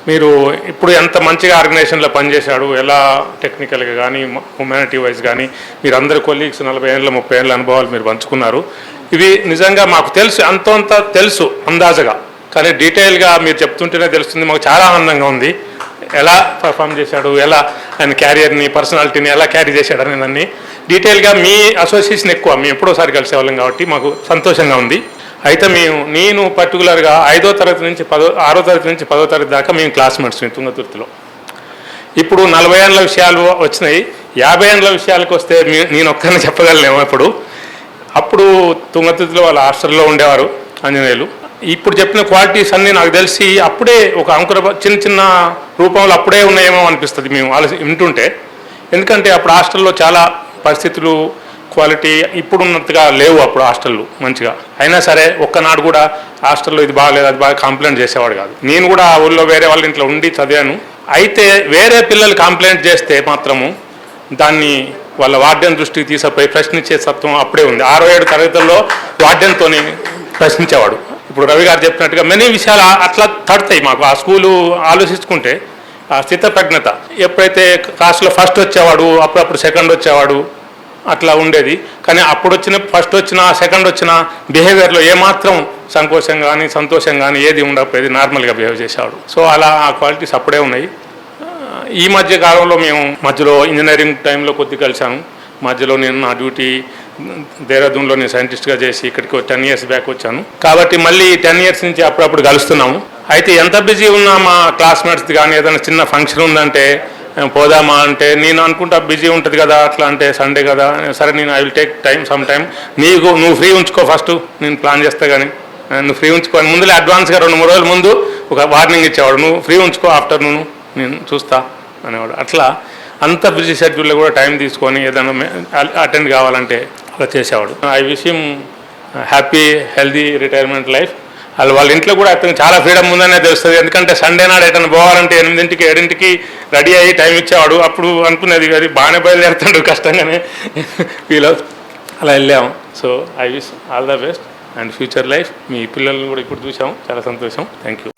మీరు ఇప్పుడు ఎంత మంచిగా ఆర్గనైజేషన్లో పనిచేశాడు, ఎలా టెక్నికల్గా కానీ హ్యుమానిటీ వైజ్ కానీ మీరు అందరు కొలీగ్స్ 40 ఏళ్ళ 30 ఏళ్ళ అనుభవాలు మీరు పంచుకున్నారు. ఇవి నిజంగా మాకు తెలుసు, అంత తెలుసు అందాజగా, కానీ డీటెయిల్గా మీరు చెప్తుంటేనే తెలుస్తుంది. మాకు చాలా ఆనందంగా ఉంది ఎలా పర్ఫామ్ చేశాడు, ఎలా ఆయన క్యారియర్ని పర్సనాలిటీని ఎలా క్యారీ చేశాడు అని దాన్ని డీటెయిల్గా. మీ అసోసియేషన్ ఎక్కువ, మేము ఎప్పుడోసారి కలిసేవాళ్ళం కాబట్టి మాకు సంతోషంగా ఉంది. అయితే నేను పర్టికులర్గా 5వ తరగతి నుంచి 6వ తరగతి నుంచి 10వ తరగతి దాకా మేము క్లాస్మేట్స్ తుంగతుర్తిలో. ఇప్పుడు 40 ఏళ్ళ విషయాలు వచ్చినాయి, 50 ఏళ్ళ విషయాలకు వస్తే నేను ఒక్కరిని చెప్పగలను. అప్పుడు తుంగతుర్తిలో వాళ్ళ హాస్టల్లో ఉండేవారు ఆంజనేయులు. ఇప్పుడు చెప్పిన క్వాలిటీస్ అన్నీ నాకు తెలిసి అప్పుడే ఒక అంకుర చిన్న రూపంలో అప్పుడే ఉన్నాయేమో అనిపిస్తుంది మేము వింటుంటే. ఎందుకంటే అప్పుడు హాస్టల్లో చాలా పరిస్థితులు క్వాలిటీ ఇప్పుడున్నట్టుగా లేవు అప్పుడు హాస్టళ్ళు మంచిగా. అయినా సరే ఒక్కనాడు కూడా హాస్టల్లో ఇది బాగలేదు అది బాగా కంప్లైంట్ చేసేవాడు కాదు. నేను కూడా ఆ ఊళ్ళో వేరే వాళ్ళ ఇంట్లో ఉండి చదివాను. అయితే వేరే పిల్లలు కంప్లైంట్ చేస్తే మాత్రము దాన్ని వాళ్ళ వార్డెన్ దృష్టికి తీసుకుపోయి ప్రశ్నించే తత్వం అప్పుడే ఉంది. 6-7 తరగతుల్లో వార్డెన్తో ప్రశ్నించేవాడు. ఇప్పుడు రవి గారు చెప్పినట్టుగా మెనీ విషయాలు అట్లా తడతాయి మాకు. ఆ స్కూలు ఆలోచించుకుంటే ఆ స్థితప్రజ్ఞత, ఎప్పుడైతే క్లాస్లో ఫస్ట్ వచ్చేవాడు అప్పుడప్పుడు సెకండ్ వచ్చేవాడు అట్లా ఉండేది. కానీ అప్పుడు ఫస్ట్ వచ్చినా సెకండ్ వచ్చినా బిహేవియర్లో ఏమాత్రం సంకోచం కానీ సంతోషం కానీ ఏది ఉండకపోయేది, నార్మల్గా బిహేవ్ చేసేవాడు. సో అలా ఆ క్వాలిటీస్ అప్పుడే ఉన్నాయి. ఈ మధ్య కాలంలో మేము మధ్యలో ఇంజనీరింగ్ టైంలో కొద్ది కలిసాము. మధ్యలో నేను నా డ్యూటీ దేహరాదూన్లో నేను సైంటిస్ట్గా చేసి ఇక్కడికి 10 years బ్యాక్ వచ్చాను. కాబట్టి మళ్ళీ 10 years నుంచి అప్పుడప్పుడు కలుస్తున్నాము. అయితే ఎంత బిజీ ఉన్నా మా క్లాస్మేట్స్ది కానీ ఏదైనా చిన్న ఫంక్షన్ ఉందంటే పోదామా అంటే నేను అనుకుంటా బిజీ ఉంటుంది కదా, అట్లా అంటే సండే కదా, సరే నేను I will take some time, నువ్వు ఫ్రీ ఉంచుకో ఫస్ట్, నేను ప్లాన్ చేస్తా కానీ నువ్వు ఫ్రీ ఉంచుకో అని ముందులే అడ్వాన్స్గా 2-3 రోజుల ముందు ఒక వార్నింగ్ ఇచ్చేవాడు. నువ్వు ఫ్రీ ఉంచుకో, ఆఫ్టర్నూన్ నేను చూస్తా అనేవాడు. అట్లా అంత బిజీ షెడ్యూల్లో కూడా టైం తీసుకొని ఏదైనా అటెండ్ కావాలంటే అలా చేసేవాడు. I wish him happy healthy retirement life. వాళ్ళ ఇంట్లో కూడా అతనికి చాలా ఫ్రీడమ్ ఉందనే తెలుస్తుంది. ఎందుకంటే సండే నాడు ఎటైనా పోవాలంటే 8ంటికి 7ంటికి రెడీ అయ్యి టైం ఇచ్చేవాడు. అప్పుడు అనుకునేది అది బాగానే బయలుదేరుతాడు, కష్టంగానే ఫీల్ అలా వెళ్ళాము. So I wish all the best and future life. మీ పిల్లల్ని కూడా ఇప్పుడు చూసాము, చాలా సంతోషం. Thank you.